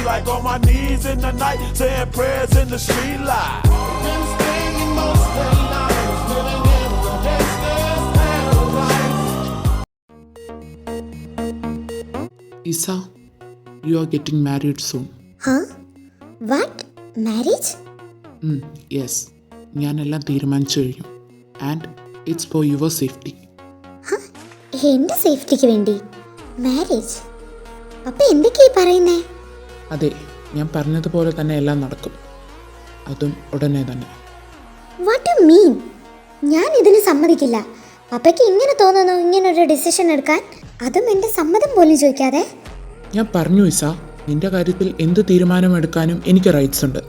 like on my knees in the night, saying prayers in the street light. Been staying most of the night, living in the gangster's paradise. Isa, you are getting married soon. Huh? What? Marriage? Yes, ഞാനെല്ലാം തീരുമാനിച്ചു കഴിഞ്ഞു. And it's for your safety. എൻ്റെ സേഫ്റ്റിക്ക് വേണ്ടി marriage? അപ്പം എന്തൊക്കെയാ പറയുന്നേ? അതെ, ഞാൻ പറഞ്ഞതുപോലെ തന്നെ എല്ലാം നടക്കും, അതും ഉടനെ തന്നെ. വാട്ട് യു മീൻ? ഞാൻ ഇതിന് സമ്മതിക്കില്ല. പപ്പയ്ക്ക് ഇങ്ങനെ തോന്നുന്നു ഇങ്ങനൊരു ഡിസിഷൻ എടുക്കാൻ, അതും എൻ്റെ സമ്മതം പോലും ചോദിക്കാതെ. ഞാൻ പറഞ്ഞു ഇസ, നിന്റെ കാര്യത്തിൽ എന്ത് തീരുമാനമെടുക്കാനും എനിക്ക് റൈറ്റ്സ് ഉണ്ട്.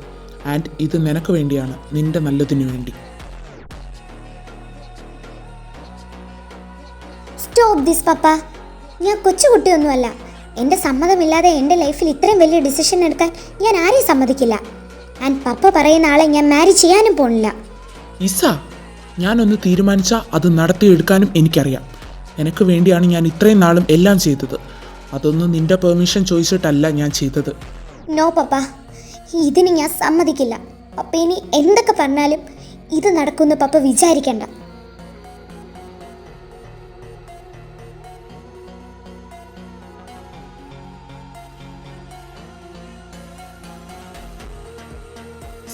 ആൻഡ് ഇത് നിനക്ക് വേണ്ടിയാണ്, നിന്റെ നല്ലതിനു വേണ്ടി. സ്റ്റോപ്പ് ദിസ് പപ്പ. ഞാൻ കൊച്ചുകുട്ടിയൊന്നുമല്ല. എൻ്റെ സമ്മതമില്ലാതെ എൻ്റെ ലൈഫിൽ ഇത്രയും വലിയ ഡിസിഷൻ എടുക്കാൻ ഞാൻ ആരെയും സമ്മതിക്കില്ല. ആൻഡ് പപ്പ പറയുന്ന ആളെ ഞാൻ മാരി ചെയ്യാനും പോണില്ല. ഇസ, ഞാനൊന്ന് തീരുമാനിച്ചാൽ അത് നടത്തിയെടുക്കാനും എനിക്കറിയാം. എനിക്ക് വേണ്ടിയാണ് ഞാൻ ഇത്രയും നാളും എല്ലാം ചെയ്തത്. അതൊന്നും നിന്റെ പെർമിഷൻ ചോദിച്ചിട്ടല്ല ഞാൻ ചെയ്തത്. നോ പപ്പ, ഇതിന് ഞാൻ സമ്മതിക്കില്ല. പപ്പ ഇനി എന്തൊക്കെ പറഞ്ഞാലും ഇത് നടക്കുമെന്ന് പപ്പ വിചാരിക്കണ്ട.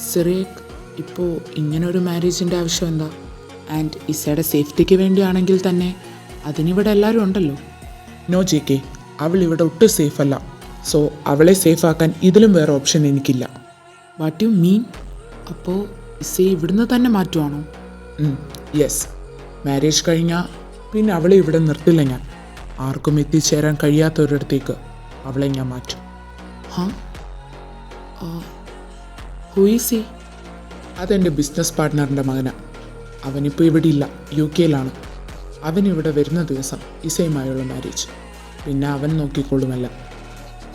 സിറേക്ക്, ഇപ്പോൾ ഇങ്ങനൊരു മാരേജിൻ്റെ ആവശ്യം എന്താ? ആൻഡ് ഇസയുടെ സേഫ്റ്റിക്ക് വേണ്ടിയാണെങ്കിൽ തന്നെ അതിനിവിടെ എല്ലാവരും ഉണ്ടല്ലോ. നോ ജെ കെ, അവൾ ഇവിടെ ഒട്ടും സേഫ് അല്ല. സോ അവളെ സേഫാക്കാൻ ഇതിലും വേറെ ഓപ്ഷൻ എനിക്കില്ല. വാട്ട് യു മീൻ? അപ്പോൾ ഇസയെ ഇവിടുന്ന് തന്നെ മാറ്റുവാണോ? യെസ്, മാരേജ് കഴിഞ്ഞാൽ പിന്നെ അവളെ ഇവിടെ നിർത്തില്ല ഞാൻ. ആർക്കും എത്തിച്ചേരാൻ കഴിയാത്തൊരിടത്തേക്ക് അവളെ ഞാൻ മാറ്റും. Who is he? അതെൻ്റെ ബിസിനസ് പാർട്ട്ണറിൻ്റെ മകനാണ്. അവനിപ്പോൾ ഇവിടെ ഇല്ല, UK-യിലാണ്. അവനിവിടെ വരുന്ന ദിവസം ഇസയുമായുള്ള മാരേജ്. പിന്നെ അവൻ നോക്കിക്കൊള്ളുമല്ല.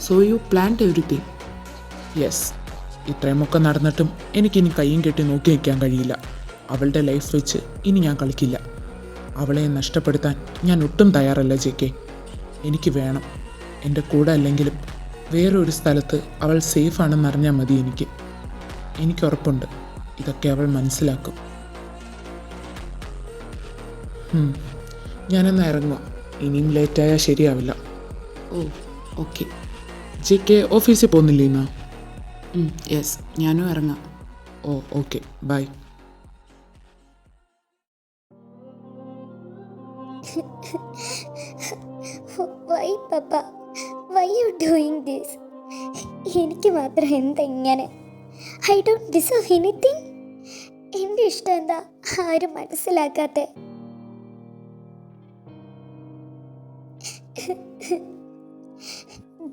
So you planned everything? Yes. ഇത്രയുമൊക്കെ നടന്നിട്ടും എനിക്കിനി കയ്യും കെട്ടി നോക്കി വയ്ക്കാൻ കഴിയില്ല. അവളുടെ ലൈഫ് വെച്ച് ഇനി ഞാൻ കളിക്കില്ല. അവളെ നഷ്ടപ്പെടുത്താൻ ഞാൻ ഒട്ടും തയ്യാറല്ല ജെ കെ. എനിക്ക് വേണം. എൻ്റെ കൂടെ അല്ലെങ്കിലും വേറൊരു സ്ഥലത്ത് അവൾ സേഫാണെന്ന് അറിഞ്ഞാൽ മതി. എനിക്കുറപ്പുണ്ട് ഇതൊക്കെ അവൾ മനസ്സിലാക്കും. ഞാനെന്ന് ഇറങ്ങുക. ഇനിയും ലേറ്റായാൽ ശരിയാവില്ല. ഓ ഓക്കെ. ജെ കെ ഓഫീസിൽ പോകുന്നില്ലേ ഇന്ന്? യെസ്, ഞാനും ഇറങ്ങാം. Oh okay, bye. Why papa, why you doing this? എനിക്ക് മാത്രം എന്താ ഇങ്ങനെ? I don't deserve anything. എൻ്റെ ഇഷ്ടം എന്താ ആരും മനസ്സിലാക്കാത്തെ?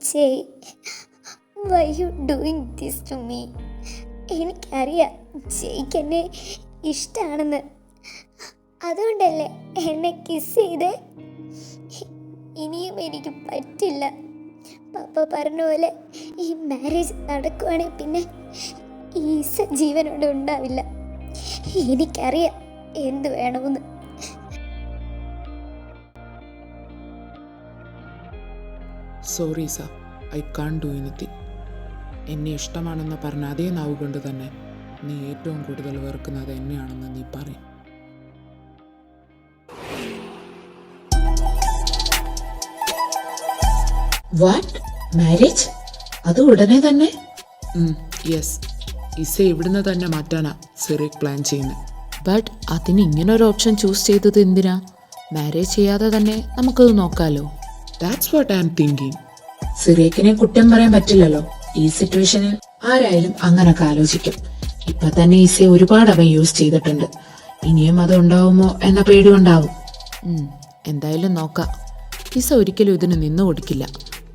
Jay, why you doing this to me? എനിക്കറിയാം ജയ്ക്ക് എന്നെ ഇഷ്ടമാണെന്ന്. അതുകൊണ്ടല്ലേ എന്നെ കിസ് ചെയ്തേ? ഇനിയും എനിക്ക് പറ്റില്ല. പപ്പ പറഞ്ഞ പോലെ ഈ മാരേജ് നടക്കുവാണെങ്കിൽ പിന്നെ ഈസ ജീവനോടെ ഉണ്ടാവില്ല. എനിക്കറിയാം എന്ത് വേണമെന്ന്. Sorry sir, I can't do anything. എന്നെ ഇഷ്ടമാണെന്ന് പറഞ്ഞ അതേ നാവ് കൊണ്ട് തന്നെ നീ ഏറ്റവും കൂടുതൽ വെറുക്കുന്നത് എന്നെയാണെന്ന് നീ പറയും. വാട്ട്? മാരേജ്? അത് ഉടനെ തന്നെ? യെസ്, ഇസ ഇവിടുന്ന് തന്നെ മാറ്റാനാ സിറേക്ക് പ്ലാൻ ചെയ്യുന്നത്. ബട്ട് അതിന് ഇങ്ങനൊരു ഓപ്ഷൻ ചൂസ് ചെയ്തത് എന്തിനാ? മാരേജ് ചെയ്യാതെ തന്നെ നമുക്കത് നോക്കാമല്ലോ. That's what I am thinking. സിറേക്കിനെ കുറ്റം പറയാൻ പറ്റില്ലല്ലോ. ഈ സിറ്റുവേഷനിൽ ആരായാലും അങ്ങനൊക്കെ ആലോചിക്കും. ഇപ്പൊ തന്നെ ഈസയെ ഒരുപാട് അവൻ യൂസ് ചെയ്തിട്ടുണ്ട്. ഇനിയും അത് ഉണ്ടാവുമോ എന്ന പേടി ഉണ്ടാവും. എന്തായാലും നോക്കാം. ഇസ ഒരിക്കലും ഇതിന് നിന്നു കൊടുക്കില്ല.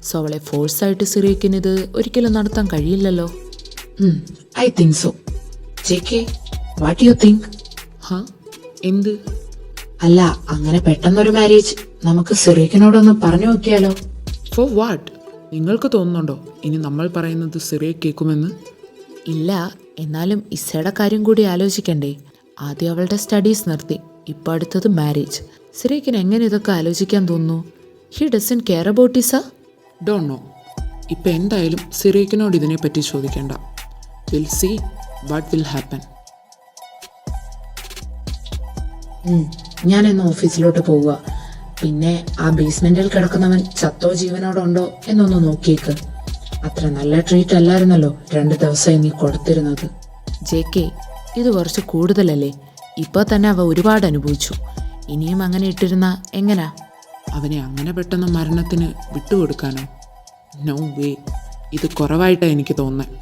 സോ അവളെ ഫോഴ്സായിട്ട് സിറേക്കിന് ഇത് ഒരിക്കലും നടത്താൻ കഴിയില്ലല്ലോ. I think so. JK, what you think? എന്ത്? അല്ല, അങ്ങനെ പെട്ടെന്നൊരു മാരേജ് നമുക്ക് സിറേക്കിനോടൊന്ന് പറഞ്ഞു നോക്കിയാലോ? For what? നിങ്ങൾക്ക് തോന്നുന്നുണ്ടോ ഇനി നമ്മൾ പറയുന്നത് സിറേക്ക് കേൾക്കുമെന്ന്? ഇല്ല, എന്നാലും ഇസയുടെ കാര്യം കൂടി ആലോചിക്കണ്ടേ? ആദ്യം അവളുടെ സ്റ്റഡീസ് നിർത്തി, ഇപ്പം അടുത്തത് മാരേജ്. സിറേക്കിന് എങ്ങനെ ഇതൊക്കെ ആലോചിക്കാൻ തോന്നുന്നു? He doesn't care about Isa? Don't know. ഇപ്പം എന്തായാലും സിറീക്കിനോട് ഇതിനെപ്പറ്റി ചോദിക്കേണ്ട. Will see what will happen. ഞാനിന്ന് ഓഫീസിലോട്ട് പോവുക. പിന്നെ ആ ബേസ്മെന്റിൽ കിടക്കുന്നവൻ ചത്തോ ജീവനോടുണ്ടോ എന്നൊന്ന് നോക്കിയേക്ക്. അത്ര നല്ല ട്രീറ്റ് അല്ലായിരുന്നല്ലോ 2 ദിവസമായി നീ കൊടുത്തിരുന്നത്. JK, ഇത് കുറച്ച് കൂടുതലല്ലേ? ഇപ്പോൾ തന്നെ അവ ഒരുപാട് അനുഭവിച്ചു. ഇനിയും അങ്ങനെ ഇട്ടിരുന്ന എങ്ങനാ? അവനെ അങ്ങനെ പെട്ടെന്ന് മരണത്തിന് വിട്ടുകൊടുക്കാനോ? No way. ഇത് കുറവായിട്ടാണ് എനിക്ക് തോന്നുന്നത്.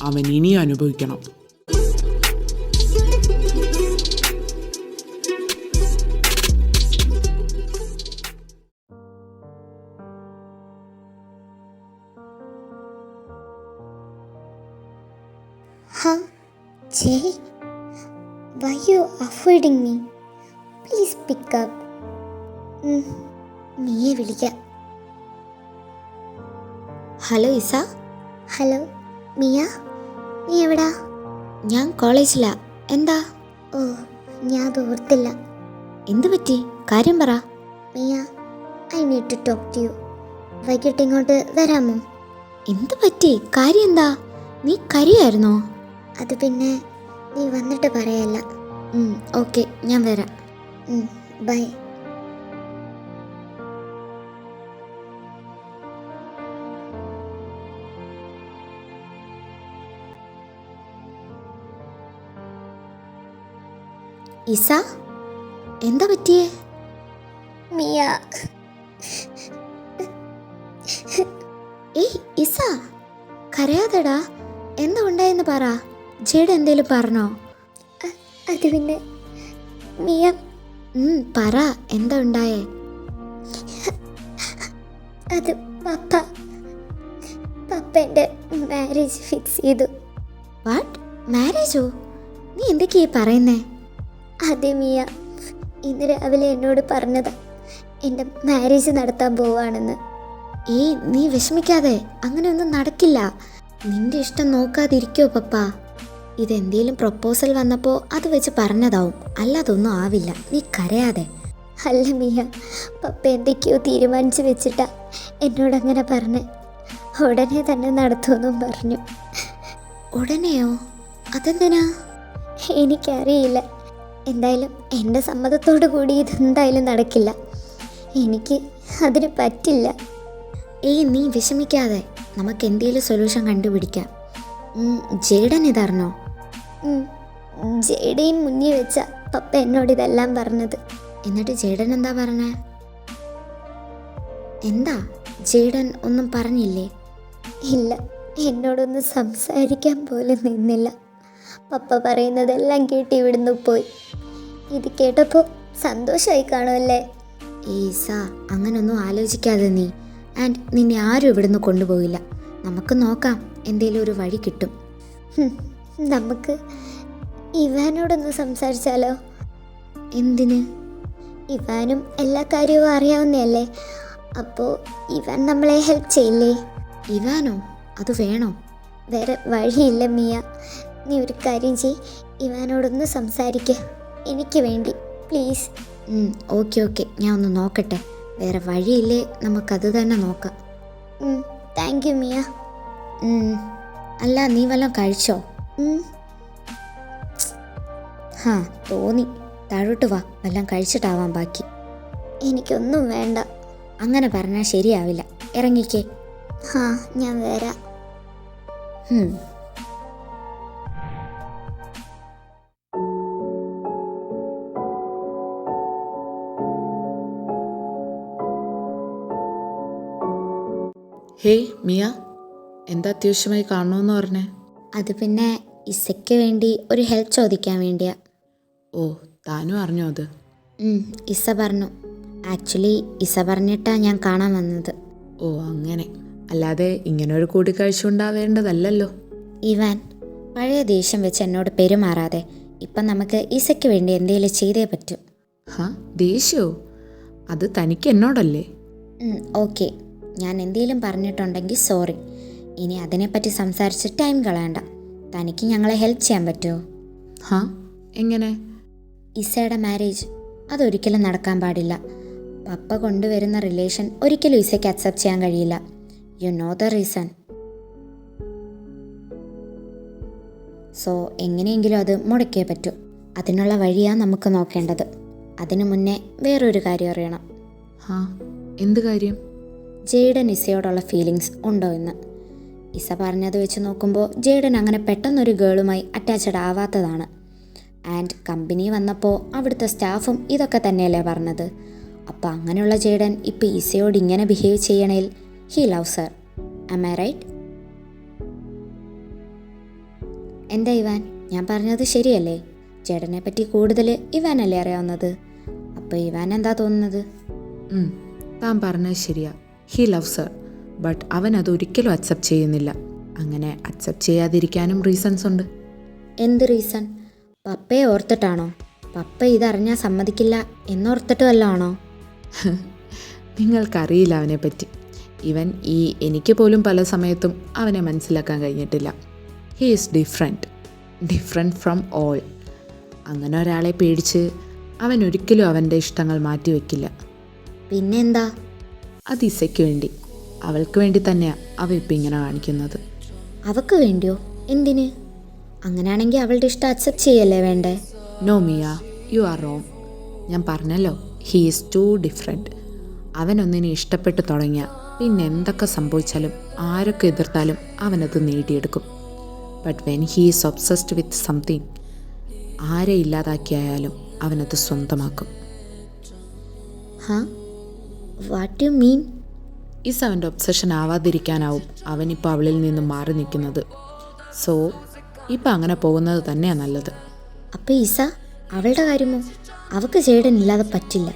അവൻ ഇനിയും അനുഭവിക്കണം. Huh? Jay? Why you avoiding me? Please pick up. നീയെ വിളിക്കാം. ഹലോ ഇസ. ഹലോ മിയ, നീ എവിടാ? ഞാൻ കോളേജിലാ. എന്താ? ഓ, ഞാൻ അത് ഓർത്തില്ല. എന്തു പറ്റി? കാര്യം പറ. Mia, I need to talk to you. വൈകിട്ട് ഇങ്ങോട്ട് വരാമോ? എന്തു പറ്റി? കാര്യം എന്താ? നീ കരയായിരുന്നോ? അത് പിന്നെ നീ വന്നിട്ട് പറയല്ല. ഓക്കെ, ഞാൻ വരാം. ബൈ. ഇസ, എന്താ പറ്റിയേ? മിയ, ഏയ് ഇസ, കരയാതെടാ. എന്താ ഉണ്ടായെന്ന് പറ. ജേഡ് എന്തേലും പറഞ്ഞോ? അത് പിന്നെ മിയ, പറ, എന്താ ഉണ്ടായേ? അത് പപ്പ എൻ്റെ മാരേജ് ഫിക്സ് ചെയ്തു. വാട്ട്? മാരേജോ? നീ എന്തൊക്കെയാ പറയുന്നേ? അതെ മിയ, ഇന്ന് രാവിലെ എന്നോട് പറഞ്ഞതാ എൻ്റെ മാരേജ് നടത്താൻ പോവാണെന്ന്. ഏയ് നീ വിഷമിക്കാതെ, അങ്ങനെയൊന്നും നടക്കില്ല. നിന്റെ ഇഷ്ടം നോക്കാതിരിക്കോ പപ്പ? ഇതെന്തേലും പ്രൊപ്പോസൽ വന്നപ്പോൾ അത് വെച്ച് പറഞ്ഞതാവും, അല്ലാതൊന്നും ആവില്ല. നീ കരയാതെ. അല്ല മിയ, പപ്പ എന്തൊക്കെയോ തീരുമാനിച്ച് വെച്ചിട്ടാ എന്നോടങ്ങനെ പറഞ്ഞ്. ഉടനെ തന്നെ നടത്തുമെന്നും പറഞ്ഞു. ഉടനെയോ? അതെന്തിനാ? എനിക്കറിയില്ല. എന്തായാലും എൻ്റെ സമ്മതത്തോടു കൂടി ഇതെന്തായാലും നടക്കില്ല. എനിക്ക് അതിന് പറ്റില്ല. ഏയ് നീ വിഷമിക്കാതെ, നമുക്ക് എന്തേലും സൊല്യൂഷൻ കണ്ടുപിടിക്കാം. ജേഡൻ ഇതറിഞ്ഞോ? ജേഡയും മുന്നിൽ വെച്ച പപ്പ എന്നോട് ഇതെല്ലാം പറഞ്ഞത്. എന്നിട്ട് ജേഡൻ എന്താ പറഞ്ഞേ? എന്താ ജേഡൻ ഒന്നും പറഞ്ഞില്ലേ? ഇല്ല, എന്നോടൊന്നും സംസാരിക്കാൻ പോലും നിന്നില്ല. പപ്പ പറയുന്നതെല്ലാം കേട്ട് ഇവിടുന്ന് പോയി. ഇത് കേട്ടപ്പോൾ സന്തോഷമായി കാണുമല്ലേ? ഈസ, അങ്ങനൊന്നും ആലോചിക്കാതെ നീ. ആൻഡ് നിന്നെ ആരും ഇവിടുന്ന് കൊണ്ടുപോയില്ല. നമുക്ക് നോക്കാം, എന്തേലും ഒരു വഴി കിട്ടും. നമുക്ക് ഇവാനോടൊന്ന് സംസാരിച്ചാലോ? എന്തിന്? ഇവാനും എല്ലാ കാര്യവും അറിയാവുന്നതല്ലേ. അപ്പോൾ ഇവാൻ നമ്മളെ ഹെൽപ്പ് ചെയ്യില്ലേ? ഇവാനോ? അത് വേണോ? വേറെ വഴിയില്ല മിയ. നീ ഒരു കാര്യം ചെയ്, ഇവാനോടൊന്ന് സംസാരിക്കുക, എനിക്ക് വേണ്ടി പ്ലീസ്. ഓക്കെ, ഞാൻ ഒന്ന് നോക്കട്ടെ. വേറെ വഴിയില്ലേ, നമുക്കത് തന്നെ നോക്കാം. Thank you Mia. അല്ല, നീ വല്ലതും കഴിച്ചോ? തോന്നി. താഴോട്ട് വാ, വല്ലതും കഴിച്ചിട്ടാവാം ബാക്കി. എനിക്കൊന്നും വേണ്ട. അങ്ങനെ പറഞ്ഞാൽ ശരിയാവില്ല. ഇറങ്ങിക്കേ. ഞാൻ വരാം. ഹേയ് മിയ, എന്താ അത്യാവശ്യമായി കാണണമെന്ന് പറഞ്ഞേ? അത് പിന്നെ ഇസയ്ക്ക് വേണ്ടി ഒരു ഹെൽപ്പ് ചോദിക്കാൻ വേണ്ടിയാ. ഓ, താനും അറിഞ്ഞോ അത്? ഇസ പറഞ്ഞു. ആക്ച്വലി ഇസ പറഞ്ഞിട്ടാ ഞാൻ കാണാൻ വന്നത്. ഓ അങ്ങനെ. അല്ലാതെ ഇങ്ങനൊരു കൂടിക്കാഴ്ച ഉണ്ടാവേണ്ടതല്ലല്ലോ. ഇവാൻ, പഴയ ദേഷ്യം വെച്ച് എന്നോട് പെരുമാറാതെ. ഇപ്പം നമുക്ക് ഇസയ്ക്ക് വേണ്ടി എന്തെങ്കിലും ചെയ്തേ പറ്റൂ. ദേഷ്യോ? അത് തനിക്ക് എന്നോടല്ലേ? ഓക്കെ, ഞാൻ എന്തെങ്കിലും പറഞ്ഞിട്ടുണ്ടെങ്കിൽ സോറി. ഇനി അതിനെപ്പറ്റി സംസാരിച്ച് ടൈം കളയണ്ട. തനിക്ക് ഞങ്ങളെ ഹെൽപ്പ് ചെയ്യാൻ പറ്റുമോ? എങ്ങനെ? ഇസയുടെ മാരേജ് അതൊരിക്കലും നടക്കാൻ പാടില്ല. പപ്പ കൊണ്ടുവരുന്ന റിലേഷൻ ഒരിക്കലും ഇസയ്ക്ക് അക്സെപ്റ്റ് ചെയ്യാൻ കഴിയില്ല. You know the reason. So എങ്ങനെയെങ്കിലും അത് മുടക്കിയേ പറ്റൂ. അതിനുള്ള വഴിയാണ് നമുക്ക് നോക്കേണ്ടത്. അതിനു മുന്നേ വേറൊരു കാര്യം അറിയണം. ഹാ, എന്ത് കാര്യം? ജെയ്ഡൻ ഇസയോടുള്ള ഫീലിങ്സ് ഉണ്ടോ എന്ന്. ഇസ പറഞ്ഞത് വെച്ച് നോക്കുമ്പോൾ ജെയ്ഡൻ അങ്ങനെ പെട്ടെന്നൊരു ഗേളുമായി അറ്റാച്ച്ഡ് ആവാത്തതാണ്. ആൻഡ് കമ്പനി വന്നപ്പോൾ അവിടുത്തെ സ്റ്റാഫും ഇതൊക്കെ തന്നെയല്ലേ പറഞ്ഞത്. അപ്പോൾ അങ്ങനെയുള്ള ജെയ്ഡൻ ഇപ്പോൾ ഇസയോട് ഇങ്ങനെ ബിഹേവ് ചെയ്യണേൽ he loves her. Am I right? എന്താ ഇവാൻ, ഞാൻ പറഞ്ഞത് ശരിയല്ലേ? ജെയ്ഡനെ പറ്റി കൂടുതൽ ഇവാനല്ലേ അറിയാവുന്നത്. അപ്പോൾ ഇവാൻ എന്താ തോന്നുന്നത്? താൻ പറഞ്ഞത് ശരിയാ, ഹി ലവ്സ് ഹർ. ബട്ട് അവൻ അതൊരിക്കലും അക്സെപ്റ്റ് ചെയ്യുന്നില്ല. അങ്ങനെ അക്സെപ്റ്റ് ചെയ്യാതിരിക്കാനും റീസൺസ് ഉണ്ട്. എന്ത് റീസൺ? പപ്പയെ ഓർത്തിട്ടാണോ? പപ്പ ഇതറിഞ്ഞാൽ സമ്മതിക്കില്ല എന്നോർത്തിട്ട് വല്ലതാണോ? നിങ്ങൾക്കറിയില്ല അവനെപ്പറ്റി. എനിക്ക് പോലും പല സമയത്തും അവനെ മനസ്സിലാക്കാൻ കഴിഞ്ഞിട്ടില്ല. He is different from all. അങ്ങനെ ഒരാളെ പേടിച്ച് അവൻ ഒരിക്കലും അവൻ്റെ ഇഷ്ടങ്ങൾ മാറ്റിവെക്കില്ല. പിന്നെന്താ? അത് ഇസയ്ക്ക് വേണ്ടി, അവൾക്ക് വേണ്ടി തന്നെയാണ് അവ ഇപ്പം ഇങ്ങനെ കാണിക്കുന്നത്. അവക്ക് വേണ്ടിയോ? എന്തിന്? അങ്ങനെയാണെങ്കിൽ അവളുടെ ഇഷ്ടം അക്സെപ്റ്റ് ചെയ്യല്ലേ വേണ്ടേ? No Mia, you are wrong. ഞാൻ പറഞ്ഞല്ലോ, ഹീ ഈസ് ടു ഡിഫറെൻറ്റ്. അവനൊന്നിനെ ഇഷ്ടപ്പെട്ട് തുടങ്ങിയ പിന്നെ എന്തൊക്കെ സംഭവിച്ചാലും ആരൊക്കെ എതിർത്താലും അവനത് നേടിയെടുക്കും. But when he is obsessed with something, ആരെ ഇല്ലാതാക്കിയായാലും അവനത് സ്വന്തമാക്കും. ഹാ, വാട്ട് യു മീൻ? ഇസ് അവൻ്റെ ഒബ്സഷൻ ആവാതിരിക്കാനാവും അവനിപ്പോൾ അവളിൽ നിന്നും മാറി നിൽക്കുന്നത്. സോ ഇപ്പം അങ്ങനെ പോകുന്നത് തന്നെയാണ് നല്ലത്. അപ്പോൾ ഇസ, അവളുടെ കാര്യമോ? അവൾക്ക് ജെയ്ഡൻ ഇല്ലാതെ പറ്റില്ല.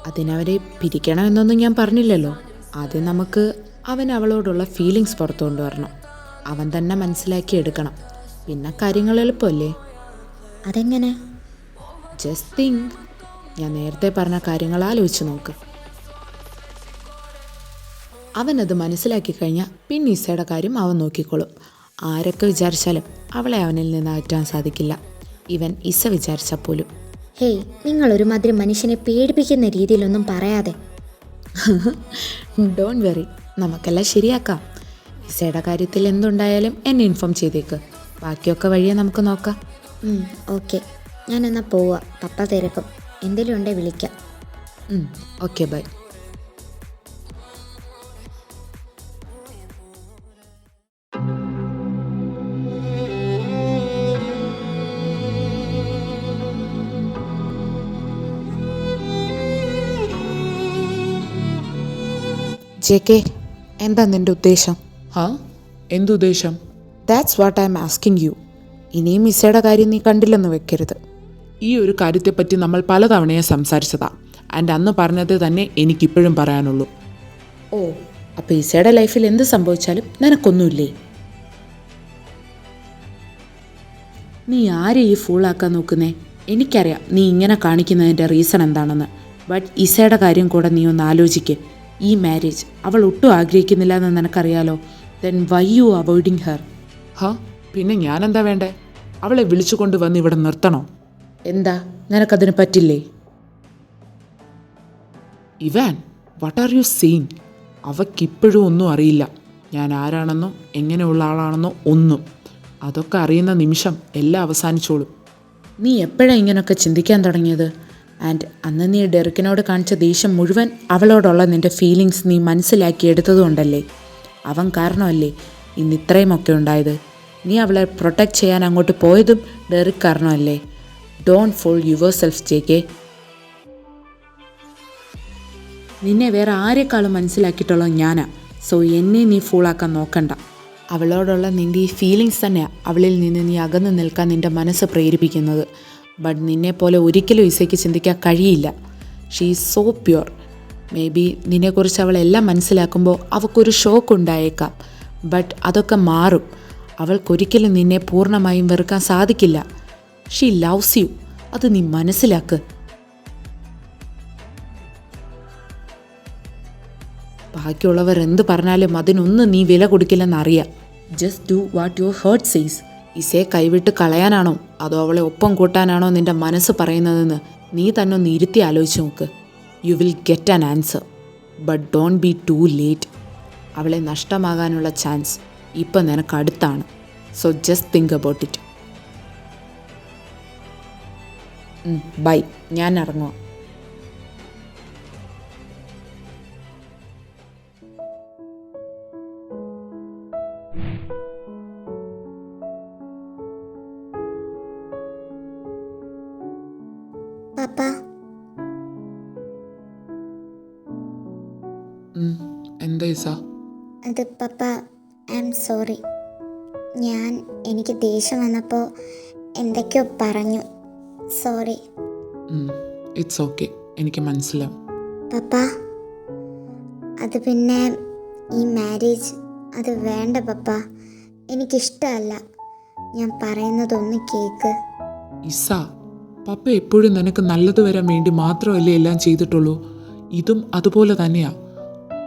അതിനവരെ പിരിക്കണമെന്നൊന്നും ഞാൻ പറഞ്ഞില്ലല്ലോ. ആദ്യം നമുക്ക് അവൻ അവളോടുള്ള ഫീലിങ്സ് പുറത്തു കൊണ്ടുവരണം. അവൻ തന്നെ മനസ്സിലാക്കി എടുക്കണം. പിന്നെ കാര്യങ്ങൾ എളുപ്പമല്ലേ? അതെങ്ങനെ? Just think. ഞാൻ നേരത്തെ പറഞ്ഞ കാര്യങ്ങൾ ആലോചിച്ച് നോക്ക്. അവനത് മനസ്സിലാക്കി കഴിഞ്ഞാൽ പിന്നെ ഇസയുടെ കാര്യം അവൻ നോക്കിക്കോളും. ആരൊക്കെ വിചാരിച്ചാലും അവളെ അവനിൽ നിന്ന് അകറ്റാൻ സാധിക്കില്ല, ഇവൻ ഇസ വിചാരിച്ചാൽ പോലും. ഹേയ്, നിങ്ങളൊരുമാതിരി മനുഷ്യനെ പേടിപ്പിക്കുന്ന രീതിയിലൊന്നും പറയാതെ. ഡോണ്ട് വെറി, നമുക്കെല്ലാം ശരിയാക്കാം. ഇസയുടെ കാര്യത്തിൽ എന്തുണ്ടായാലും എന്നെ ഇൻഫോം ചെയ്തേക്ക്. ബാക്കിയൊക്കെ വഴിയെ നമുക്ക് നോക്കാം. ഓക്കെ, ഞാൻ എന്നാൽ പോവാ. പപ്പ തിരക്കും. എന്തെങ്കിലും ഉണ്ടേ വിളിക്കാം. Okay, by. ജെ കെ, എന്താ നിൻ്റെ ഉദ്ദേശം? ഹാ, എന്തുദ്ദേശം? That's what I am asking you. ഇനിയും ഇസയുടെ കാര്യം നീ കണ്ടില്ലെന്ന് വെക്കരുത്. ഈ ഒരു കാര്യത്തെപ്പറ്റി നമ്മൾ പലതവണയെ സംസാരിച്ചതാ. ആൻഡ് അന്ന് പറഞ്ഞത് തന്നെ എനിക്കിപ്പോഴും പറയാനുള്ളൂ. ഓ, അപ്പോൾ ഇസയുടെ ലൈഫിൽ എന്ത് സംഭവിച്ചാലും നിനക്കൊന്നുമില്ലേ? നീ ആരെ ഈ ഫൂളാക്കാൻ നോക്കുന്നേ? എനിക്കറിയാം നീ ഇങ്ങനെ കാണിക്കുന്നതിൻ്റെ റീസൺ എന്താണെന്ന്. ബട്ട് ഇസയുടെ കാര്യം കൂടെ നീ ഒന്ന് ആലോചിക്ക്. ഈ മാരേജ് അവൾ ഒട്ടും ആഗ്രഹിക്കുന്നില്ല എന്ന് നിനക്കറിയാലോ. Then why you avoiding her? ഹാ, പിന്നെ ഞാനെന്താ വേണ്ടേ? അവളെ വിളിച്ചുകൊണ്ട് വന്ന് ഇവിടെ നിർത്തണോ? എന്താ, നിനക്കതിന് പറ്റില്ലേ? Ivan, what are you seeing? അവക്കിപ്പോഴും ഒന്നും അറിയില്ല, ഞാൻ ആരാണെന്നോ എങ്ങനെയുള്ള ആളാണെന്നോ ഒന്നും. അതൊക്കെ അറിയുന്ന നിമിഷം എല്ലാം അവസാനിച്ചോളും. നീ എപ്പോഴാണ് ഇങ്ങനെയൊക്കെ ചിന്തിക്കാൻ തുടങ്ങിയത്? ആൻഡ് അന്ന് നീ ഡെറിക്കിനോട് കാണിച്ച ദേഷ്യം മുഴുവൻ അവളോടുള്ള നിൻ്റെ ഫീലിങ്സ് നീ മനസ്സിലാക്കി എടുത്തതുകൊണ്ടല്ലേ? അവൻ കാരണമല്ലേ ഇന്ന് ഇത്രയുമൊക്കെ ഉണ്ടായത്? നീ അവളെ പ്രൊട്ടക്റ്റ് ചെയ്യാൻ അങ്ങോട്ട് പോയതും ഡെറിക് കാരണമല്ലേ? Don't fool your yourself J. K വേറെ ആരെക്കാളും മനസ്സിലാക്കിയിട്ടുള്ളത് ഞാനാ. സോ എന്നെ നീ ഫൂളാക്കാൻ നോക്കണ്ട. അവളോടുള്ള നിൻ്റെ ഈ ഫീലിങ്സ് തന്നെയാണ് അവളിൽ നിന്ന് നീ അകന്നു നിൽക്കാൻ നിൻ്റെ മനസ്സ് പ്രേരിപ്പിക്കുന്നത്. ബട്ട് നിന്നെപ്പോലെ ഒരിക്കലും ഇസയ്ക്ക് ചിന്തിക്കാൻ കഴിയില്ല. She is so pure. May be നിന്നെക്കുറിച്ച് അവളെല്ലാം മനസ്സിലാക്കുമ്പോൾ അവൾക്കൊരു ഷോക്ക് ഉണ്ടായേക്കാം. ബട്ട് അതൊക്കെ മാറും. അവൾക്കൊരിക്കലും നിന്നെ പൂർണ്ണമായും വെറുക്കാൻ സാധിക്കില്ല. She loves you. അത് നീ മനസ്സിലാക്ക്. ബാക്കിയുള്ളവർ എന്ത് പറഞ്ഞാലും അതിനൊന്നും നീ വില കൊടുക്കില്ലെന്നറിയാം. Just do what your heart says. ഇസയെ കൈവിട്ട് കളയാനാണോ അതോ അവളെ ഒപ്പം കൂട്ടാനാണോ നിൻ്റെ മനസ്സ് പറയുന്നതെന്ന് നീ തന്നെ ഒന്ന് ഇരുത്തി ആലോചിച്ച് നോക്ക്. You will get an answer. But don't be too late. അവളെ നഷ്ടമാകാനുള്ള ചാൻസ് ഇപ്പം നിനക്ക് അടുത്താണ്. So just think about it. Bye, ഞാൻ ഇറങ്ങുക. പപ്പ, എന്താ ഇസ? അത് പപ്പ, ഐ ആം സോറി. എനിക്ക് ദേഷ്യം വന്നപ്പോൾ എന്തൊക്കെയോ പറഞ്ഞു. സോറി ഇറ്റ്സ് ഓക്കെ, എനിക്ക് മനസ്സിലാവും. പപ്പ. അത് പിന്നെ ഈ മാരേജ് അത് വേണ്ട പപ്പ, എനിക്കിഷ്ടമല്ല. ഞാൻ പറയുന്നതൊന്ന് കേക്ക്. ഇസ, പപ്പ എപ്പോഴും നിനക്ക് നല്ലത് വരാൻ വേണ്ടി മാത്രമല്ലേ എല്ലാം ചെയ്തിട്ടുള്ളൂ. ഇതും അതുപോലെ തന്നെയാ.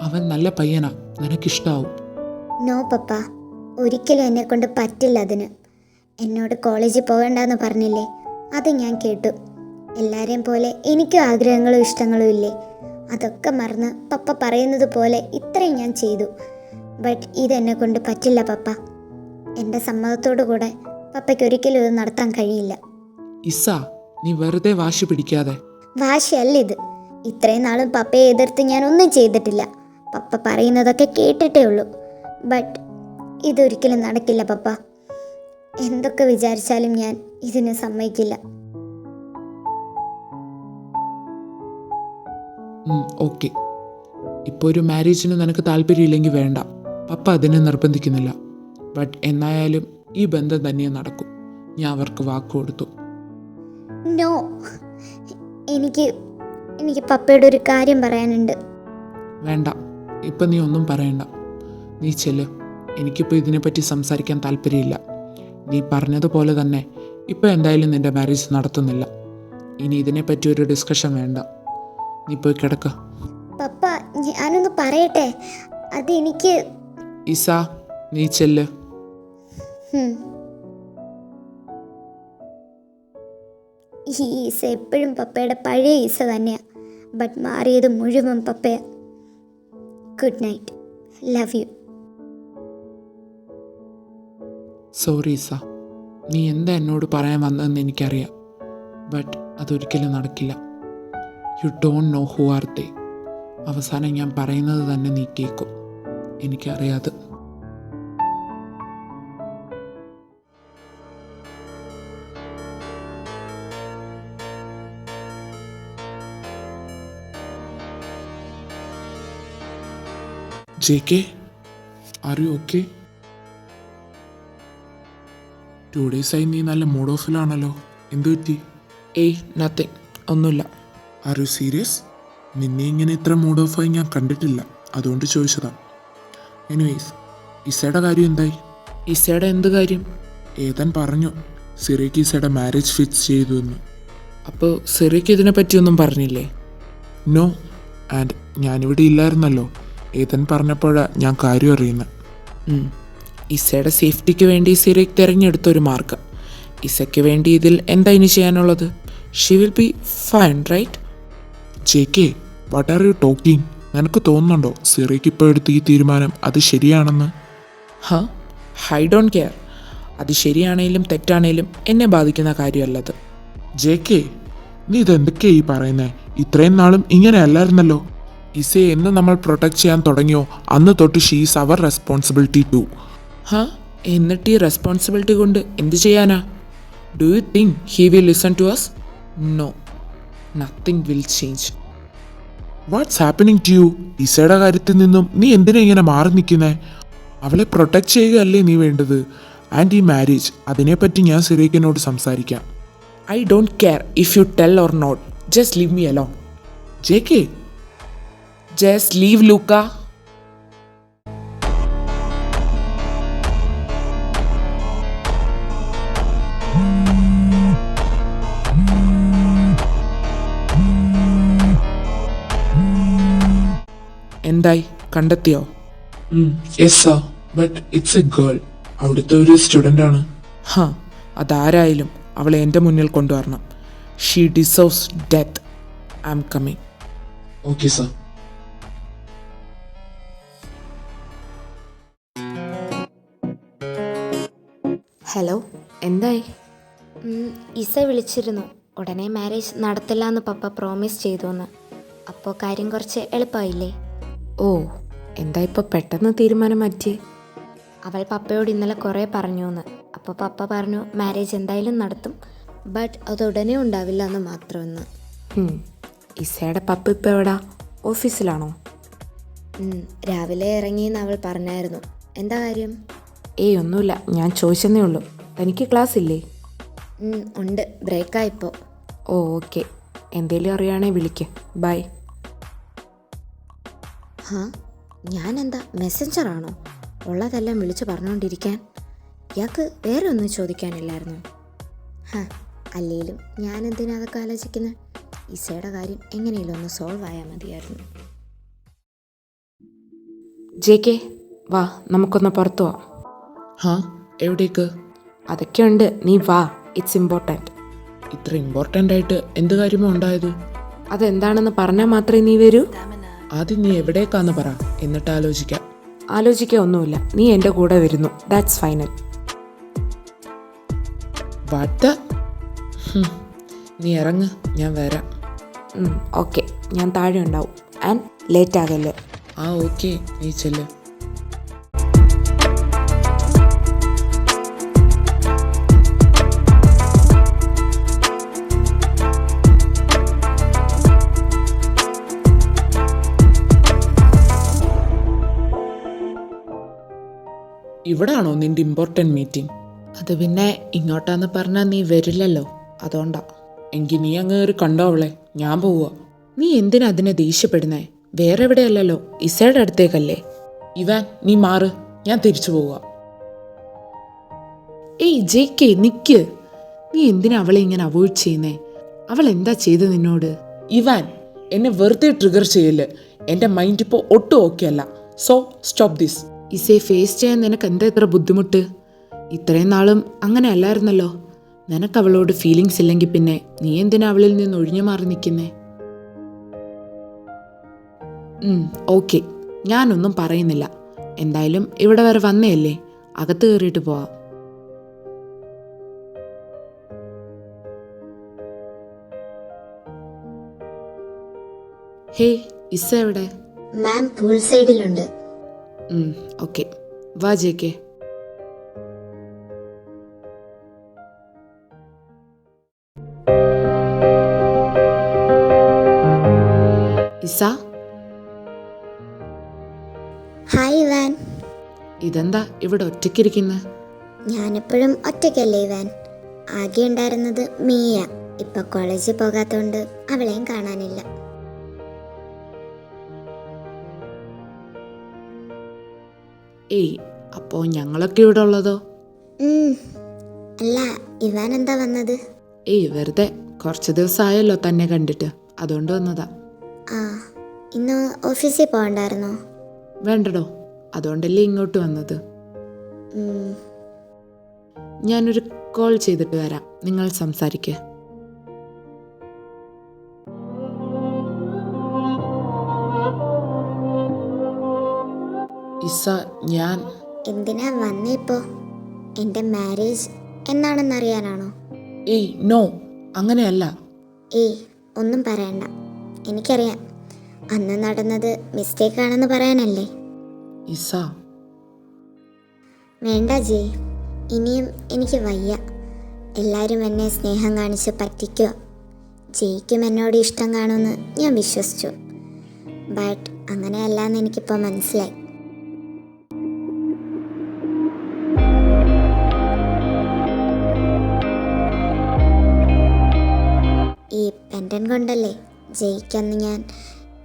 അവൻ നല്ല പയ്യനാ, നിനക്കിഷ്ടാവും. നോ പപ്പ, ഒരിക്കലും എന്നെ കൊണ്ട് പറ്റില്ല അതിന്. എന്നോട് കോളേജിൽ പോകണ്ടെന്ന് പറഞ്ഞില്ലേ, അത് ഞാൻ കേട്ടു. എല്ലാവരെയും പോലെ എനിക്കും ആഗ്രഹങ്ങളും ഇഷ്ടങ്ങളും ഇല്ലേ, അതൊക്കെ മറന്ന് പപ്പ പറയുന്നത് പോലെ ഇത്രയും ഞാൻ ചെയ്തു. ബട്ട് ഇതെന്നെ കൊണ്ട് പറ്റില്ല പപ്പ. എൻ്റെ സമ്മതത്തോടു കൂടെ പപ്പയ്ക്ക് ഒരിക്കലും ഇത് നടത്താൻ കഴിയില്ല. ഇസ, നീ വെറുതെ വാശി പിടിക്കാതെ. വാശിയല്ല ഇത്. ഇത്രയും നാളും പപ്പയെ എതിർത്ത് ഞാൻ ഒന്നും ചെയ്തിട്ടില്ല. പപ്പ പറയുന്നതൊക്കെ കേട്ടിട്ടേ ഉള്ളൂ. ബട്ട് ഇതൊരിക്കലും നടക്കില്ല പപ്പ. എന്തൊക്കെ വിചാരിച്ചാലും ഞാൻ ഇതിന് സമ്മതിക്കില്ല. ഓക്കെ, ഇപ്പോൾ ഒരു മാരേജിന് നിനക്ക് താല്പര്യമില്ലെങ്കിൽ വേണ്ട. പപ്പ അതിനെ നിർബന്ധിക്കുന്നില്ല. ബട്ട് എന്നായാലും ഈ ബന്ധം തന്നെ നടക്കും. ഞാൻ അവർക്ക് വാക്ക് കൊടുത്തു. നോ, എനിക്ക് പപ്പയോട് ഒരു കാര്യം പറയാനുണ്ട്. വേണ്ട, ഇപ്പം നീ ഒന്നും പറയണ്ട. നീ ചെല്ല്. എനിക്കിപ്പോൾ ഇതിനെപ്പറ്റി സംസാരിക്കാൻ താല്പര്യമില്ല. നീ പറഞ്ഞതുപോലെ തന്നെ ഇപ്പോൾ എന്തായാലും നിൻ്റെ മാരേജ് നടത്തുന്നില്ല. ഇനി ഇതിനെപ്പറ്റി ഒരു ഡിസ്കഷൻ വേണ്ട. നീ പോയി കിടക്ക. പപ്പ, ഞാനൊന്ന് പറയട്ടെ. അതെനിക്ക് ഇസ, നീ ചെല്ല്. ഈ ഈസ എപ്പോഴും പപ്പയുടെ പഴയ ഈസ തന്നെയാണ്. ബട്ട് മാറിയത് മുഴുവൻ പപ്പയാ. Good night, love you. Sorry Isa, നീ എന്താ എന്നോട് പറയാൻ വന്നതെന്ന് എനിക്കറിയാം. ബട്ട് അതൊരിക്കലും നടക്കില്ല. You don't know who are they. അവസാനം ഞാൻ പറയുന്നത് തന്നെ നീ കേൾക്കും. എനിക്കറിയാതെ. JK, are you okay? 2 days ആയി നീ നല്ല മൂഡ് ഓഫിലാണല്ലോ. എന്തു പറ്റി? നത്തിങ്, ഒന്നുമില്ല. Are you serious? നിന്നെ ഇങ്ങനെ ഇത്ര മൂഡ് ഓഫായി ഞാൻ കണ്ടിട്ടില്ല, അതുകൊണ്ട് ചോദിച്ചതാ. എനിവേസ്, ഇസയുടെ കാര്യം എന്തായി? ഇസയുടെ എന്ത് കാര്യം? ഏതൻ പറഞ്ഞു സിറയ്ക്ക് ഇസയുടെ മാരേജ് ഫിക്സ് ചെയ്തു എന്ന്. അപ്പോൾ സിറയ്ക്ക് ഇതിനെ പറ്റിയൊന്നും പറഞ്ഞില്ലേ? നോ, ആൻഡ് ഞാനിവിടെ ഇല്ലായിരുന്നല്ലോ. ഏതൻ പറഞ്ഞപ്പോഴാണ് ഞാൻ കാര്യം അറിയുന്നത്. ഇസയുടെ സേഫ്റ്റിക്ക് വേണ്ടി സിറയ്ക്ക് തിരഞ്ഞെടുത്തൊരു മാർഗം. ഇസയ്ക്ക് വേണ്ടി ഇതിൽ എന്താ ഇനി ചെയ്യാനുള്ളത്? She will be fine, right? JK, what are you talking? നിനക്ക് തോന്നുന്നുണ്ടോ സിറയ്ക്ക് ഇപ്പോൾ എടുത്ത ഈ തീരുമാനം അത് ശരിയാണെന്ന്? I don't care. അത് ശരിയാണേലും തെറ്റാണേലും എന്നെ ബാധിക്കുന്ന കാര്യമല്ലത്. JK, നീ ഇതെന്തൊക്കെയാ ഈ പറയുന്നത്? ഇത്രയും നാളും ഇങ്ങനെ അല്ലായിരുന്നല്ലോ. ഇസയെ എന്ന് നമ്മൾ പ്രൊട്ടക്ട് ചെയ്യാൻ തുടങ്ങിയോ അന്ന് തൊട്ട് she is our responsibility too. എന്നിട്ട് ഈ റെസ്പോൺസിബിലിറ്റി കൊണ്ട് എന്ത് ചെയ്യാനാ? Do you think he will listen to us? No, nothing will change. What's happening to you? ഇസയുടെ കാര്യത്തിൽ നിന്നും നീ എന്തിനാ ഇങ്ങനെ മാറി നിൽക്കുന്നേ? അവളെ പ്രൊട്ടക്ട് ചെയ്യുകയല്ലേ നീ വേണ്ടത്. ആൻഡ് ഈ മാരേജ്, അതിനെപ്പറ്റി ഞാൻ സിറേക്കിനോട് സംസാരിക്കാം. I don't care if you tell or not. Just leave me alone. JK, just leave Luca. എന്തായി, കണ്ടെത്തിയോ? Yes sir, but it's a girl. അവിടുത്തെ ഒരു സ്റ്റുഡൻ്റ് ആണ്. അതാരായാലും അവളെ എൻ്റെ മുന്നിൽ കൊണ്ടുവരണം. She deserves death. I am coming. Okay sir. Hello, എന്തായി? ഇസ വിളിച്ചിരുന്നു. ഉടനെ മാരേജ് നടത്തില്ല എന്ന് പപ്പ പ്രോമിസ് ചെയ്തു എന്ന്. അപ്പോൾ കാര്യം കുറച്ച് എളുപ്പമായില്ലേ? ഓ, എന്താ ഇപ്പോൾ പെട്ടെന്ന് തീരുമാനം മാറ്റി? അവൾ പപ്പയോട് ഇന്നലെ കുറേ പറഞ്ഞു എന്ന്. അപ്പോൾ പപ്പ പറഞ്ഞു മാരേജ് എന്തായാലും നടത്തും, ബട്ട് അത് ഉടനെ ഉണ്ടാവില്ല എന്ന് മാത്രമെന്ന്. ഇസയുടെ പപ്പ ഇപ്പോൾ എവിടാ? ഓഫീസിലാണോ? രാവിലെ ഇറങ്ങിയെന്ന് അവൾ പറഞ്ഞായിരുന്നു. എന്താ കാര്യം? ഏയ് ഒന്നുമില്ല, ഞാൻ ചോദിച്ചെന്നേ ഉള്ളൂ. തനിക്ക് ക്ലാസ് ഇല്ലേ? ഉണ്ട്, ബ്രേക്കായിപ്പോൾ. ഓ ഓക്കെ, എന്തേലും അറിയുകയാണെങ്കിൽ വിളിക്ക്. ബൈ. ഹാ, ഞാനെന്താ മെസ്സഞ്ചറാണോ? ഉള്ളതെല്ലാം വിളിച്ച് പറഞ്ഞുകൊണ്ടിരിക്കാൻ. ഇയാൾക്ക് വേറെ ഒന്നും ചോദിക്കാനില്ലായിരുന്നു? അല്ലേലും ഞാനെന്തിനാ അതൊക്കെ ആലോചിക്കുന്നത്? ഇസയുടെ കാര്യം എങ്ങനെയല്ലോ ഒന്ന് സോൾവ് ആയാൽ മതിയായിരുന്നു. JK, വാ, നമുക്കൊന്ന് പുറത്തു പോവാം. ഹാ, എവിടേക്ക്? അതൊക്കെയുണ്ട്, നീ വാ, ഇറ്റ്സ് ഇമ്പോർട്ടൻറ്റ്. ഇത്ര ഇമ്പോർട്ടൻ്റ് ആയിട്ട് എന്ത് കാര്യമോ ഉണ്ടായത്? അതെന്താണെന്ന് പറഞ്ഞാൽ മാത്രമേ നീ വരൂ. ആദ്യം നീ എവിടേക്കാന്ന് പറ, എന്നിട്ട് ആലോചിക്കാം. ആലോചിക്കാൻ ഒന്നുമില്ല, നീ എൻ്റെ കൂടെ വരുന്നു. That's final. വാട്ട, നീ ഇറങ്ങ്, ഞാൻ വരാം. ഓക്കെ, ഞാൻ താഴെ ഉണ്ടാവും. ആൻഡ് ലേറ്റ് ആകല്ലേ. ആ ഓക്കെ, നീ ചെല്ല്. ഇവിടാണോ നിന്റെ ഇമ്പോർട്ടൻറ്റ് മീറ്റിംഗ്? അത് പിന്നെ ഇങ്ങോട്ടാന്ന് പറഞ്ഞാൽ നീ വരില്ലല്ലോ, അതുകൊണ്ടാ. എങ്കിൽ നീ അങ്ങ് കയറി കണ്ടോ അവളെ, ഞാൻ പോവുക. നീ എന്തിനാ അതിനെ ദേഷ്യപ്പെടുന്നേ? വേറെ എവിടെയല്ലല്ലോ, ഇസയുടെ അടുത്തേക്കല്ലേ. ഇവാൻ, നീ മാറ്, ഞാൻ തിരിച്ചു പോവുക. ഏയ് JK, നിക്ക്. നീ എന്തിനാ അവളെ ഇങ്ങനെ അവോയ്ഡ് ചെയ്യുന്നേ? അവൾ എന്താ ചെയ്ത് നിന്നോട്? ഇവാൻ, എന്നെ വെറുതെ ട്രിഗർ ചെയ്യല്. എൻ്റെ മൈൻഡ് ഇപ്പോൾ ഒട്ടും ഓക്കെ അല്ല. So stop this. ഇസയെ ഫേസ് ചെയ്യാൻ നിനക്ക് എന്താ ഇത്ര ബുദ്ധിമുട്ട്? ഇത്രയും നാളും അങ്ങനെ അല്ലായിരുന്നല്ലോ. നിനക്ക് അവളോട് ഫീലിങ്സ് ഇല്ലെങ്കിൽ പിന്നെ നീ എന്തിനാ അവളിൽ നിന്ന് ഒഴിഞ്ഞു മാറി നിൽക്കുന്നേ? ഓക്കെ, ഞാനൊന്നും പറയുന്നില്ല. എന്തായാലും ഇവിടെ വരെ വന്നേയല്ലേ, അകത്ത് കയറിയിട്ട് പോവാം. ഹേ, ഇസ എവിടെ? മാം പൂൾ സൈഡിലുണ്ട്. ഓക്കെ, വാ JK. Isa, hi Ivan. ഇതെന്താ ഇവിടെ ഒറ്റയ്ക്കിരിക്കുന്നത്? ഞാനെപ്പോഴും ഒറ്റയ്ക്കല്ലേ ഇവാൻ. ആകെ ഉണ്ടായിരുന്നത് മീയ. ഇപ്പൊ കോളേജിൽ പോകാത്തോണ്ട് അവളെയും കാണാനില്ല. ഏയ്, അപ്പോൾ ഞങ്ങളൊക്കെ ഇവിടെ ഉള്ളതോ? അല്ല, ഇവാൻ എന്താ വന്നത്? ഏയ് വെറുതെ, കുറച്ച് ദിവസമായല്ലോ തന്നെ കണ്ടിട്ട്, അതുകൊണ്ട് വന്നതാ. ആ, ഇന്ന് ഓഫീസിൽ പോകണ്ടായിരുന്നോ? വേണ്ടടോ, അതുകൊണ്ടല്ലേ ഇങ്ങോട്ട് വന്നത്. ഞാനൊരു കോൾ ചെയ്തിട്ട് വരാം, നിങ്ങൾ സംസാരിക്കുക. ഇസ, ഞാൻ എന്തിനാ വന്നേ ഇപ്പോ? എൻ്റെ മാരേജ് എന്നാണെന്നറിയാനാണോ? ഏയ് നോ, അങ്ങനെയല്ല. ഏയ് ഒന്നും പറയണ്ട. എനിക്കറിയാം അന്ന് നടന്നത് മിസ്റ്റേക്കാണെന്ന് പറയാനല്ലേ. ഇസ, വേണ്ട ജയ്, ഇനിയും എനിക്ക് വയ്യ. എല്ലാവരും എന്നെ സ്നേഹം കാണിച്ച് പറ്റിക്കുക. ജയ്ക്കും എന്നോട് ഇഷ്ടം കാണുമെന്ന് ഞാൻ വിശ്വസിച്ചു. ബട്ട് അങ്ങനെയല്ലാന്ന് എനിക്കിപ്പോൾ മനസ്സിലായി. ഈ പെൻഡൻ കൊണ്ടല്ലേ ജയിക്കന്ന് ഞാൻ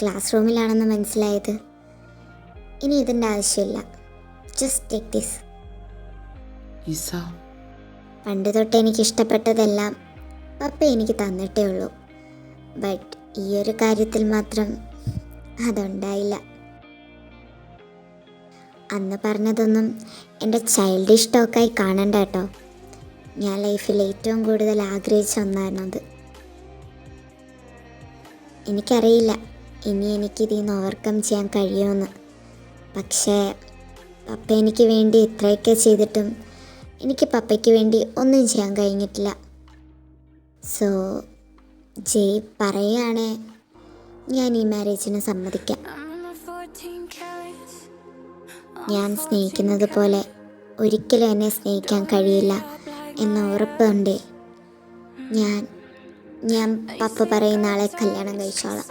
ക്ലാസ് റൂമിലാണെന്ന് മനസ്സിലായത്. ഇനി ഇതിൻ്റെ ആവശ്യമില്ല. Just take this. ഇസ, പണ്ട് തൊട്ട് എനിക്ക് ഇഷ്ടപ്പെട്ടതെല്ലാം പപ്പ എനിക്ക് തന്നിട്ടേ ഉള്ളൂ. ബട്ട് ഈ ഒരു കാര്യത്തിൽ മാത്രം അതുണ്ടായില്ല. അന്ന് പറഞ്ഞതൊന്നും എൻ്റെ ചൈൽഡിഷ് ടോക്കായി കാണണ്ട കേട്ടോ. ഞാൻ ലൈഫിൽ ഏറ്റവും കൂടുതൽ ആഗ്രഹിച്ച ഒന്നായിരുന്നത്. എനിക്കറിയില്ല ഇനി എനിക്കിതിൽ നിന്ന് ഓവർകം ചെയ്യാൻ കഴിയുമെന്ന്. പക്ഷേ പപ്പ എനിക്ക് വേണ്ടി ഇത്രയൊക്കെ ചെയ്തിട്ടും എനിക്ക് പപ്പയ്ക്ക് വേണ്ടി ഒന്നും ചെയ്യാൻ കഴിഞ്ഞിട്ടില്ല. സോ ജയ് പറയുകയാണെ ഞാൻ ഈ മാരേജിന് സമ്മതിക്കാം. ഞാൻ സ്നേഹിക്കുന്നത് പോലെ ഒരിക്കലും എന്നെ സ്നേഹിക്കാൻ കഴിയില്ല എന്ന ഉറപ്പുണ്ട്. ഞാൻ പപ്പ പറയുന്ന ആളെ കല്യാണം കഴിച്ചോളാം.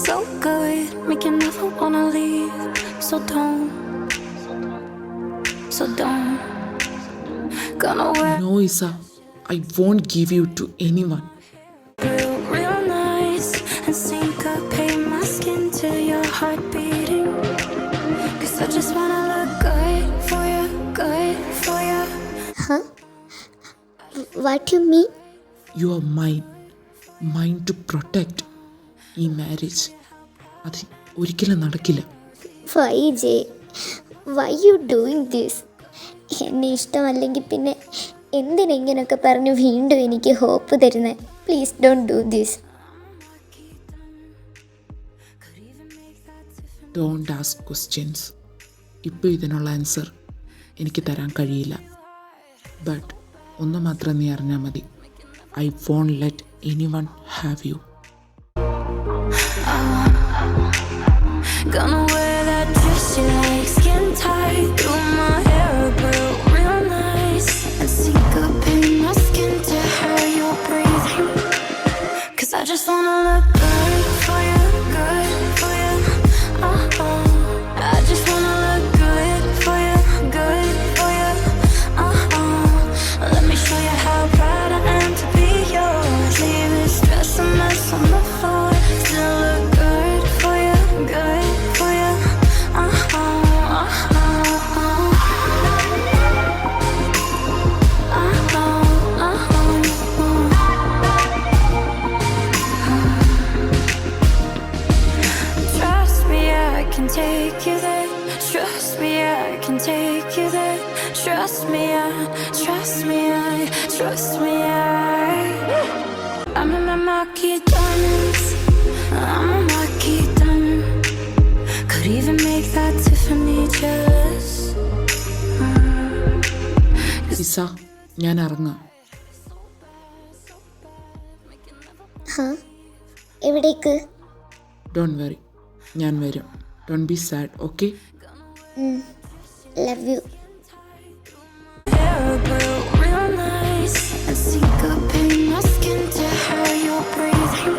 So good, make you never wanna leave. So don't. Gonna wear no Isa, I won't give you to anyone. real nice and syncopate my skin to your heart beating. 'Cause I just wanna look good for you, good for you. What you mean? You are mine to protect. ഈ marriage അത് ഒരിക്കലും നടക്കില്ല. Why Jay, why you doing this? എന്നെ ഇഷ്ടമല്ലെങ്കിൽ പിന്നെ എന്തിനെങ്ങനെയൊക്കെ പറഞ്ഞ് വീണ്ടും എനിക്ക് ഹോപ്പ് തരുന്നത്? Please don't do this. Don't ask questions. ഇപ്പോൾ ഇതിനുള്ള ആൻസർ എനിക്ക് തരാൻ കഴിയില്ല. ബട്ട് ഒന്ന് മാത്രം നീ അറിഞ്ഞാൽ മതി, I won't let anyone have you. Gonna wear that dress you like, skin tight, do my hair up real nice and syncopate my skin to how you're breathing. 'Cause I just wanna look good for you, good for you. I just wanna look good for you, good for you. Let me show you how proud I am to be yours. Leave this dress a mess on the floor, still look good for you, good for you. Trust me, I can take you there. Trust me, I can take you there. Trust me, trust me, trust me, I'm in my marquee diamonds. I'm a marquee diamond. Could even make that Tiffany jealous. Isa, ഞാൻ ഇറങ്ങാം. എവിടേക്ക്? Don't worry, ഞാൻ വരും. Don't be sad, okay? Love you. Real nice and syncopate my skin to how you're breathing.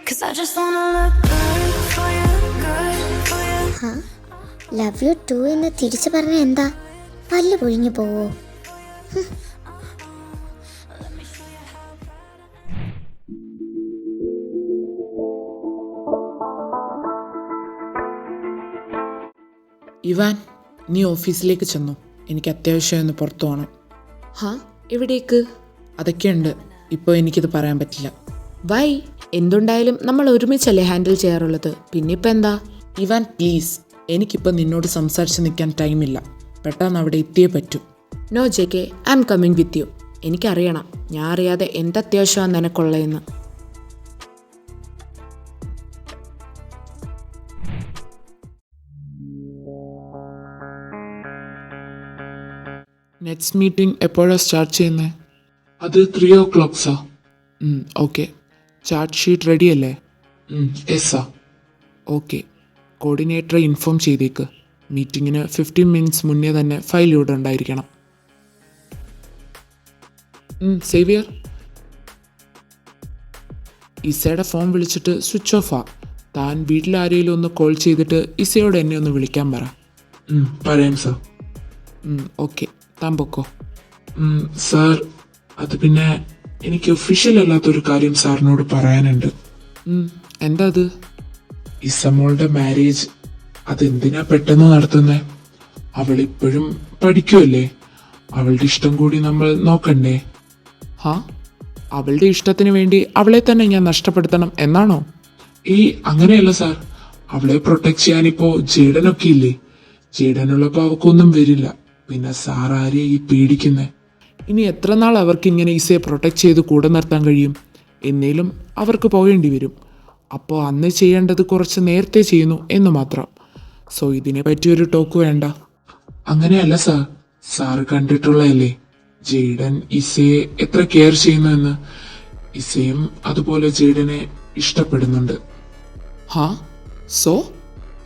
'Cause I just wanna look good for you, good for you. Love you too എന്ന് തിരിച്ചു പറഞ്ഞ എന്താ? പല്ല് പൊഴിഞ്ഞു പോവോ? Ivan, നീ ഓഫീസിലേക്ക് ചെന്നു. എനിക്ക് അത്യാവശ്യം ഒന്ന് പുറത്തു പോകണം. എവിടേക്ക്? അതൊക്കെയുണ്ട്, ഇപ്പോൾ എനിക്കിത് പറയാൻ പറ്റില്ല. വൈ? എന്തുണ്ടായാലും നമ്മൾ ഒരുമിച്ചല്ലേ ഹാൻഡിൽ ചെയ്യാറുള്ളത്. പിന്നെ ഇപ്പം എന്താ? ഇവാൻ പ്ലീസ്, എനിക്കിപ്പോൾ നിന്നോട് സംസാരിച്ച് നിൽക്കാൻ ടൈമില്ല. പെട്ടെന്ന് അവിടെ എത്തിയേ പറ്റൂ. No J K, I am coming with you. എനിക്കറിയണം ഞാൻ അറിയാതെ എന്തത്യാവശ്യമാണ് നിനക്കുള്ളതെന്ന്. നെക്സ്റ്റ് മീറ്റിംഗ് എപ്പോഴാണ് സ്റ്റാർട്ട് ചെയ്യുന്നത്? അത് 3 o'clock sir. Okay. Chart sheet ready അല്ലേ? Yes sir. ഓക്കെ. കോർഡിനേറ്ററെ ഇൻഫോം ചെയ്തേക്ക്. മീറ്റിങ്ങിന് 15 minutes മുന്നേ തന്നെ ഫയൽ ഇവിടെ ഉണ്ടായിരിക്കണം. സേവിയർ, ഇസയുടെ ഫോൺ വിളിച്ചിട്ട് സ്വിച്ച് ഓഫാ. താൻ വീട്ടിലാരെങ്കിലും ഒന്ന് കോൾ ചെയ്തിട്ട് ഇസയോട് എന്നെ ഒന്ന് വിളിക്കാൻ പറ. പറയാം സാർ. ഓക്കെ, താൻ പൊക്കോ. സാർ, അത് പിന്നെ എനിക്ക് ഒഫീഷ്യൽ അല്ലാത്തൊരു കാര്യം സാറിനോട് പറയാനുണ്ട്. എന്താ അത്? ഇസമോളുടെ മാരേജ് അതെന്തിനാ പെട്ടെന്ന് നടത്തുന്നേ? അവൾ ഇപ്പോഴും പഠിക്കുമല്ലേ? അവളുടെ ഇഷ്ടം കൂടി നമ്മൾ നോക്കണ്ടേ? അവളുടെ ഇഷ്ടത്തിന് വേണ്ടി അവളെ തന്നെ ഞാൻ നഷ്ടപ്പെടുത്തണം എന്നാണോ? അങ്ങനെയല്ല സാർ. അവളെ പ്രൊട്ടക്ട് ചെയ്യാനിപ്പോ ജേഡനൊക്കെ ഇല്ലേ? ജേഡനുള്ളപ്പോ അവക്കൊന്നും വരില്ല. പിന്നെ സാർ ആരെയാ ഈ പേടിക്കുന്നേ? ഇനി എത്ര നാൾ അവർക്ക് ഇങ്ങനെ ഈസയെ പ്രൊട്ടക്ട് ചെയ്ത് കൂടെ നിർത്താൻ കഴിയും? എന്നേലും അവർക്ക് പോകേണ്ടി വരും. അപ്പോൾ അന്ന് ചെയ്യേണ്ടത് കുറച്ച് നേരത്തെ ചെയ്യുന്നു എന്ന് മാത്രം. സോ ഇതിനെ പറ്റിയൊരു ടോക്ക് വേണ്ട. അങ്ങനെയല്ല സാർ. സാറ് കണ്ടിട്ടുള്ളതല്ലേ ജെയ്ഡൻ ഇസയെ എത്ര കെയർ ചെയ്യുന്നു എന്ന്. ഇസയും അതുപോലെ ജെയ്ഡനെ ഇഷ്ടപ്പെടുന്നുണ്ട്. ഹാ സോ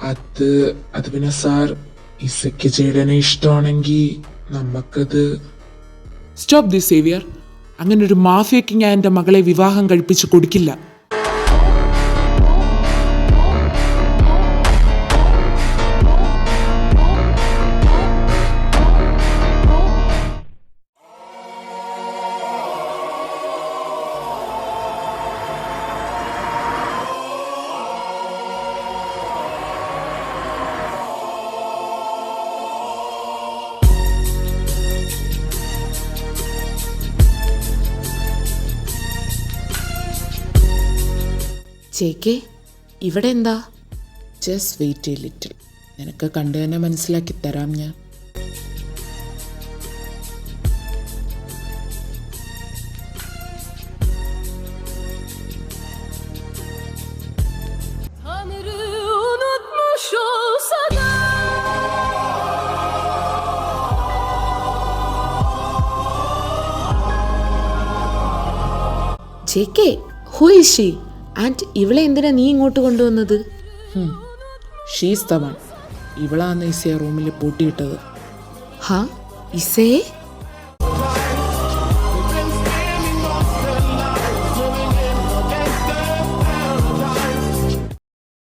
അത് പിന്നെ സാർ, ഇസയ്ക്ക് ജെയ്ഡനെ ഇഷ്ടമാണെങ്കിൽ നമുക്കത് സ്റ്റോപ്പ് ദി സേവിയർ. അങ്ങനെ ഒരു മാഫിയയ്ക്ക് ഞാൻ എൻ്റെ മകളെ വിവാഹം കഴിപ്പിച്ച് കൊടുക്കില്ല. ചേക്കേ, ഇവിടെ എന്താ? Just wait a little. നിനക്ക് കണ്ടു തന്നെ മനസ്സിലാക്കി തരാം ഞാൻ. ചേക്കേ, ഹു ഈസ് ഷീ? ആൻഡ് ഇവളെ എന്തിനാ നീ ഇങ്ങോട്ട് കൊണ്ടുവന്നത്? She's the one. ഇവളാന്ന് ഇസയെ റൂമിൽ പൂട്ടിയിട്ടത്. ഹാ, ഇസേ?